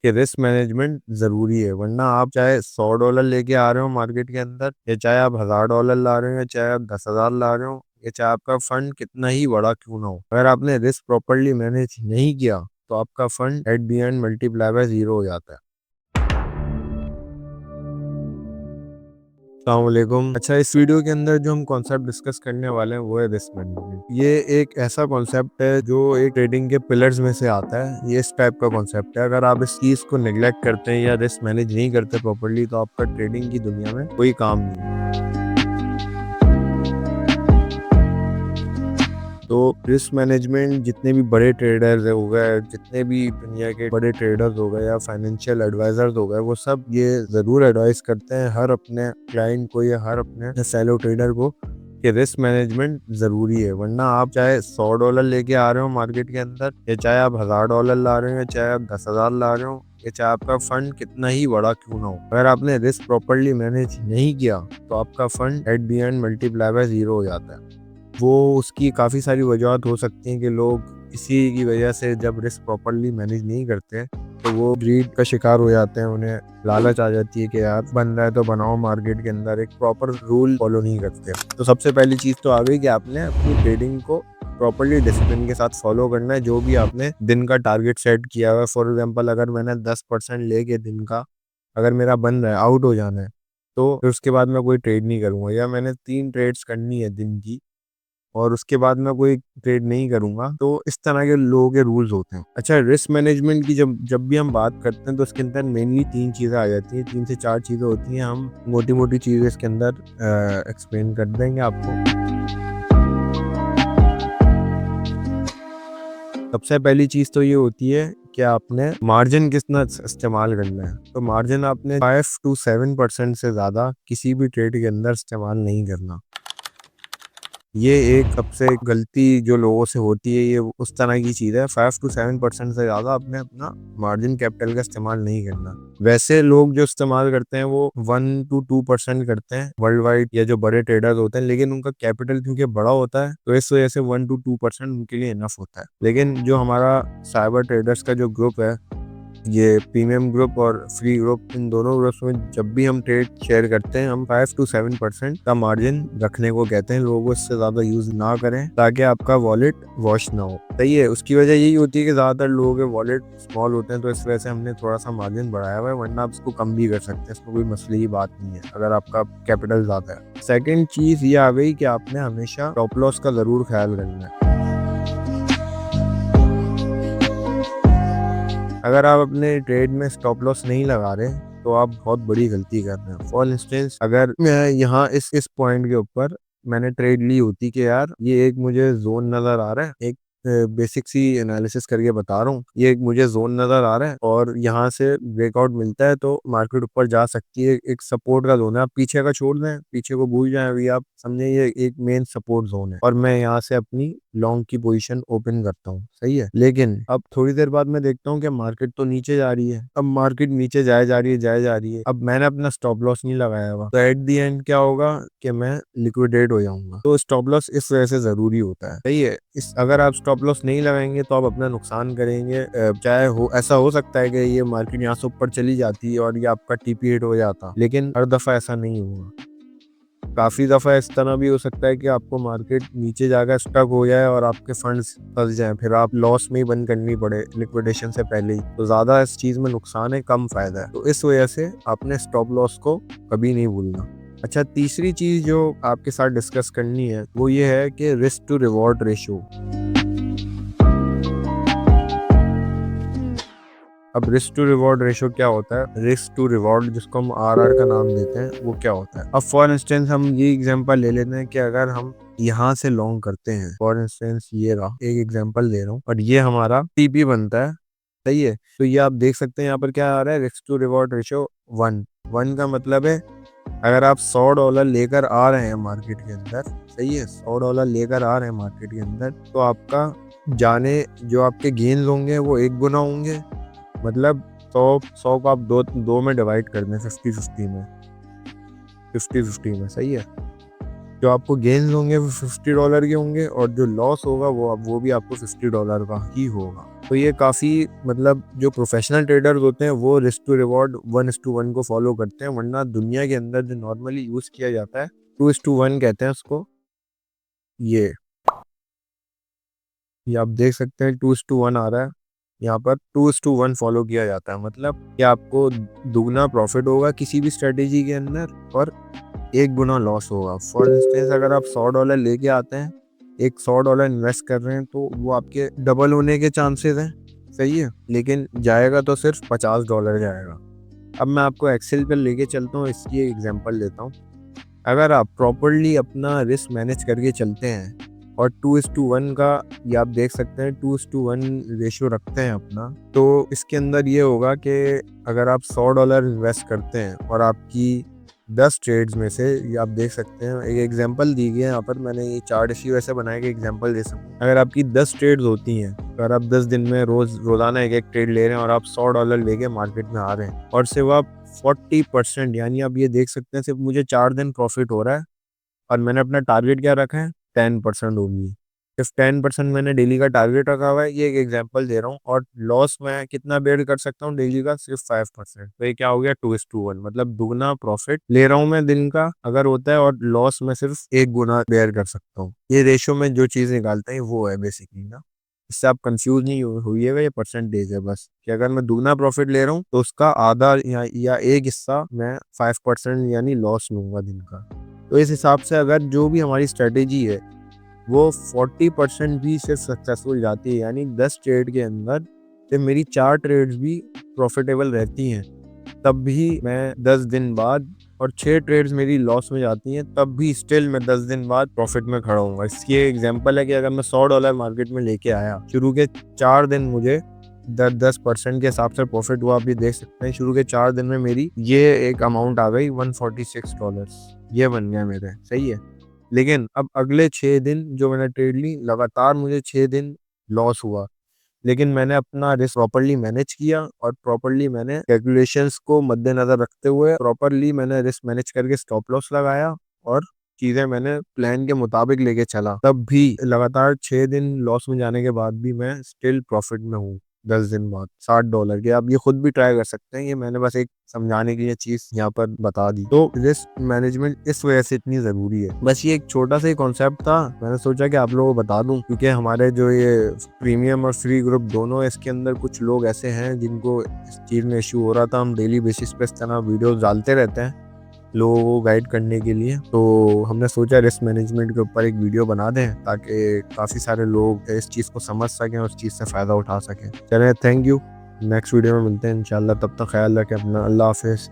कि risk management ज़रूरी है, वरना आप चाहे $100 लेके आ रहे हो मार्केट के अंदर, या चाहे आप $1000 ला रहे हो, या चाहे आप 10,000 ला रहे हो, या चाहे आपका फंड कितना ही बड़ा क्यों ना हो, अगर आपने रिस्क प्रॉपर्ली मैनेज नहीं किया तो आपका fund at the end multiply by 0 हो जाता है। अस्सलामुअलैकुम। अच्छा, इस वीडियो के अंदर जो हम कॉन्सेप्ट डिस्कस करने वाले हैं वो है रिस्क मैनेजमेंट। ये एक ऐसा कॉन्सेप्ट है जो एक ट्रेडिंग के पिलर्स में से आता है। ये इस टाइप का कॉन्सेप्ट है, अगर आप इस चीज़ को नेग्लेक्ट करते हैं या रिस्क मैनेज नहीं करते प्रॉपर्ली तो आपका ट्रेडिंग की दुनिया में कोई काम नहीं है। तो रिस्क मैनेजमेंट जितने भी बड़े ट्रेडर्स हो गए, जितने भी दुनिया के बड़े ट्रेडर्स हो गए या फाइनेंशियल एडवाइजर्स हो गए, वो सब ये ज़रूर एडवाइस करते हैं हर अपने क्लाइंट को या हर अपने सेलो ट्रेडर को कि रिस्क मैनेजमेंट ज़रूरी है, वरना आप चाहे $100 लेके आ रहे हो मार्केट के अंदर, या चाहे आप $1000 ला रहे हो, या चाहे आप 10,000 ला रहे हो, या चाहे आपका फंड कितना ही बड़ा क्यों ना हो, अगर आपने रिस्क प्रॉपर्ली मैनेज नहीं किया तो आपका fund at the end multiply by 0 हो जाता है। वो उसकी काफ़ी सारी वजूहत हो सकती हैं कि लोग इसी की वजह से जब रिस्क प्रॉपर्ली मैनेज नहीं करते हैं तो वो ग्रीड का शिकार हो जाते हैं। उन्हें लालच आ जाती है कि यार बन रहा है तो बनाओ, मार्केट के अंदर एक प्रॉपर रूल फॉलो नहीं करते। तो सबसे पहली चीज़ तो आ गई कि आपने अपनी ट्रेडिंग को प्रॉपर्ली डिसिप्लिन के साथ फॉलो करना है। जो भी आपने दिन का टारगेट सेट किया हुआ है, फॉर एग्जाम्पल अगर मैंने 10% लेके दिन का अगर मेरा बन रहा है, आउट हो जाना है, तो फिर उसके बाद मैं कोई ट्रेड नहीं करूँगा, या मैंने 3 ट्रेड्स करनी है दिन की और उसके बाद मैं कोई ट्रेड नहीं करूँगा। तो इस तरह के लोगों के रूल्स होते हैं। अच्छा, रिस्क मैनेजमेंट की जब जब भी हम बात करते हैं तो इसके अंदर मेनली 3 चीज़ें आ जाती हैं, 3 से 4 चीज़ें होती हैं। हम मोटी-मोटी चीज़ें इसके अंदर एक्सप्लेन कर देंगे आपको। सबसे पहली चीज़ तो ये होती है कि आपने मार्जिन कितना इस्तेमाल करना है। तो मार्जिन आपने 5 टू 7% से ज़्यादा किसी भी ट्रेड के अंदर इस्तेमाल नहीं करना। ये एक सबसे गलती जो लोगों से होती है, ये उस तरह की चीज़ है। 5 to 7% से ज़्यादा आपने अपना मार्जिन कैपिटल का इस्तेमाल नहीं करना। वैसे लोग जो इस्तेमाल करते हैं वो 1 to 2% करते हैं वर्ल्ड वाइड, या जो बड़े ट्रेडर्स होते हैं, लेकिन उनका कैपिटल क्योंकि बड़ा होता है तो इस वजह से 1 to 2% उनके लिए इनफ होता है। लेकिन जो हमारा साइबर ट्रेडर्स का जो ग्रुप है, ये प्रीमियम ग्रुप और फ्री ग्रुप, इन दोनों ग्रुप्स में जब भी हम ट्रेड शेयर करते हैं हम 5 to 7% का मार्जिन रखने को कहते हैं। लोगों इससे ज़्यादा यूज़ ना करें ताकि आपका वॉलेट वॉश ना हो। सही है। उसकी वजह यही होती है कि ज़्यादातर लोगों के वॉलेट स्मॉल होते हैं, तो इस वजह से हमने थोड़ा सा मार्जिन बढ़ाया हुआ है, वरना आप इसको कम भी कर सकते हैं। इसमें कोई मसले की बात नहीं है अगर आपका कैपिटल ज़्यादा है। सेकेंड चीज़ ये आ गई कि आपने हमेशा स्टॉप लॉस का ज़रूर ख्याल रखना है। अगर आप अपने ट्रेड में स्टॉप लॉस नहीं लगा रहे तो आप बहुत बड़ी गलती कर रहे हैं। फॉर इंस्टेंस, अगर मैं यहाँ इस पॉइंट के ऊपर मैंने ट्रेड ली होती कि यार ये एक मुझे जोन नज़र आ रहा है, एक बेसिक सी एनालिसिस करके बता रहा हूँ, ये एक मुझे जोन नज़र आ रहा है और यहाँ से ब्रेकआउट मिलता है तो मार्केट ऊपर जा सकती है। एक सपोर्ट का जोन है, आप पीछे का छोड़ दें, पीछे को भूल जाएं, अभी आप समझे ये एक मेन सपोर्ट जोन है और मैं यहाँ से अपनी लॉन्ग की पोजीशन ओपन करता हूँ। सही है। लेकिन अब थोड़ी देर बाद मैं देखता हूँ कि मार्केट तो नीचे जा रही है। अब मार्केट नीचे जाए जा रही है, जाए जा रही है। अब मैंने अपना स्टॉप लॉस नहीं लगाया हुआ, तो एट दी एंड क्या होगा कि मैं लिक्विडेट हो जाऊंगा। तो स्टॉप लॉस इस वजह से जरूरी होता है। सही है। इस अगर आप स्टॉप लॉस नहीं लगाएंगे तो आप अपना नुकसान करेंगे। चाहे हो ऐसा हो सकता है कि ये मार्केट यहाँ से ऊपर चली जाती है और ये आपका टीपी हिट हो जाता, लेकिन हर दफा ऐसा नहीं होगा। काफ़ी दफ़ा इस तरह भी हो सकता है कि आपको मार्केट नीचे जाकर स्टक हो जाए और आपके फंड्स फंस जाएं, फिर आप लॉस में ही बंद करनी पड़े लिक्विडेशन से पहले ही। तो ज़्यादा इस चीज़ में नुकसान है, कम फ़ायदा है। तो इस वजह से आपने स्टॉप लॉस को कभी नहीं भूलना। अच्छा, तीसरी चीज़ जो आपके साथ डिस्कस करनी है वो ये है कि रिस्क टू रिवॉर्ड रेशो। अब रिस्क टू रिवॉर्ड रेशो क्या होता है? रिस्क टू रिवॉर्ड, जिसको हम आरआर का नाम देते हैं, वो क्या होता है? अब फॉर इंस्टेंस हम ये एग्जांपल ले लेते हैं कि अगर हम यहाँ से लॉन्ग करते हैं, फॉर इंस्टेंस ये रहा, एक एग्जांपल दे रहा हूँ, और ये हमारा टीपी बनता है। सही है। तो ये आप देख सकते हैं यहाँ पर क्या आ रहा है, रिस्क टू रिवॉर्ड रेशो 1 का मतलब है अगर आप $100 लेकर आ रहे हैं मार्केट के अंदर, सही है, $100 लेकर आ रहे हैं मार्केट के अंदर, तो आपका जाने जो आपके गेन्स होंगे वो 1 गुना होंगे। मतलब 100 को आप दो में डिवाइड कर दें, 50-50 में, 50-50 में। सही है। जो आपको गेन्स होंगे वो $50 के होंगे और जो लॉस होगा वो भी आपको $50 का ही होगा। तो ये काफ़ी मतलब जो प्रोफेशनल ट्रेडर्स होते हैं वो रिस्क टू रिवॉर्ड 1:1 को फॉलो करते हैं, वरना दुनिया के अंदर जो नॉर्मली यूज़ किया जाता है 2:1 कहते हैं उसको। ये आप देख सकते हैं 2:1 आ रहा है यहाँ पर। 2:1 फॉलो किया जाता है, मतलब कि आपको दुगना प्रॉफिट होगा किसी भी स्ट्रेटेजी के अंदर और 1 गुना लॉस होगा। फॉर इंस्टेंस अगर आप $100 लेके आते हैं, एक $100 इन्वेस्ट कर रहे हैं, तो वो आपके डबल होने के चांसेस हैं, सही है, लेकिन जाएगा तो सिर्फ $50 जाएगा। अब मैं आपको एक्सेल पर लेके चलता हूँ, इसकी एक एग्जांपल लेता हूँ। अगर आप प्रॉपरली अपना रिस्क मैनेज करके चलते हैं और 2:1 का, ये आप देख सकते हैं 2:1 रेशियो रखते हैं अपना, तो इसके अंदर ये होगा कि अगर आप $100 इन्वेस्ट करते हैं और आपकी 10 ट्रेड्स में से, ये आप देख सकते हैं एक एग्जांपल दी गई है यहाँ पर, मैंने ये चार्ट इसी वैसे बनाया कि एग्जांपल दे सकूँ। अगर आपकी 10 ट्रेड्स होती हैं, अगर आप 10 दिन में रोजाना एक ट्रेड ले रहे हैं और आप $100 लेके मार्केट में आ रहे हैं और सिर्फ आप 40%, यानी आप ये देख सकते हैं सिर्फ मुझे 4 दिन प्रॉफिट हो रहा है और मैंने अपना टारगेट क्या रखा है 10% होगी, सिर्फ 10% मैंने डेली का टारगेट रखा हुआ है। ये एक एग्जांपल दे रहा हूँ, और लॉस मैं कितना बेयर कर सकता हूँ डेली का, सिर्फ 5%। तो ये क्या हो गया 2:1, मतलब दुगना प्रॉफिट ले रहा हूँ मैं दिन का अगर होता है, और लॉस में सिर्फ 1 गुना बेयर कर सकता हूँ। ये रेशो में जो चीज निकालते हैं वो है बेसिकली ना, इससे आप कंफ्यूज नहीं हुईएगा, ये परसेंटेज है बस, कि अगर मैं दुगना प्रॉफिट ले रहा हूँ तो उसका आधा या एक हिस्सा मैं 5% यानी लॉस लूंगा दिन का। तो इस हिसाब से अगर जो भी हमारी स्ट्रेटेजी है वो 40% भी सिर्फ सक्सेसफुल जाती है, यानी 10 ट्रेड के अंदर से मेरी 4 ट्रेड्स भी प्रॉफिटेबल रहती हैं, तब भी मैं 10 दिन बाद, और 6 ट्रेड्स मेरी लॉस में जाती हैं तब भी स्टिल मैं 10 दिन बाद प्रॉफिट में खड़ा हूँगा। इसकी एग्जांपल है कि अगर मैं $100 मार्केट में लेके आया, शुरू के 4 दिन मुझे 10% के हिसाब से प्रॉफिट हुआ। आप ये देख सकते हैं शुरू के 4 दिन में मेरी ये एक अमाउंट आ गई $146, ये बन गया मेरे, सही है। लेकिन अब अगले 6 दिन जो मैंने ट्रेड ली, लगातार मुझे 6 दिन लॉस हुआ, लेकिन मैंने अपना रिस्क प्रॉपर्ली मैनेज किया और प्रॉपर्ली मैंने कैलकुलेशंस को मद्देनजर रखते हुए प्रॉपर्ली मैंने रिस्क मैनेज करके स्टॉप लॉस लगाया और चीज़ें मैंने प्लान के मुताबिक लेके चला। तब भी लगातार 6 दिन लॉस में जाने के बाद भी मैं स्टिल प्रॉफिट में हूँ 10 दिन बाद $60 के। आप ये खुद भी ट्राई कर सकते हैं, ये मैंने बस एक समझाने के लिए चीज यहाँ पर बता दी। तो रिस्क मैनेजमेंट इस वजह से इतनी जरूरी है। बस ये एक छोटा सा ही कॉन्सेप्ट था, मैंने सोचा कि आप लोगों को बता दूं, क्योंकि हमारे जो ये प्रीमियम और फ्री ग्रुप दोनों, इसके अंदर कुछ लोग ऐसे हैं जिनको इस चीज में इश्यू हो रहा था। हम डेली बेसिस पे इस तरह वीडियोस डालते रहते हैं लोगों को गाइड करने के लिए, तो हमने सोचा रिस्क मैनेजमेंट के ऊपर एक वीडियो बना दें ताकि काफ़ी सारे लोग इस चीज़ को समझ सकें और उस चीज़ से फ़ायदा उठा सकें। चलें, थैंक यू, नेक्स्ट वीडियो में मिलते हैं इंशाल्लाह, तब तक ख्याल रखें अपना, अल्लाह हाफिज़।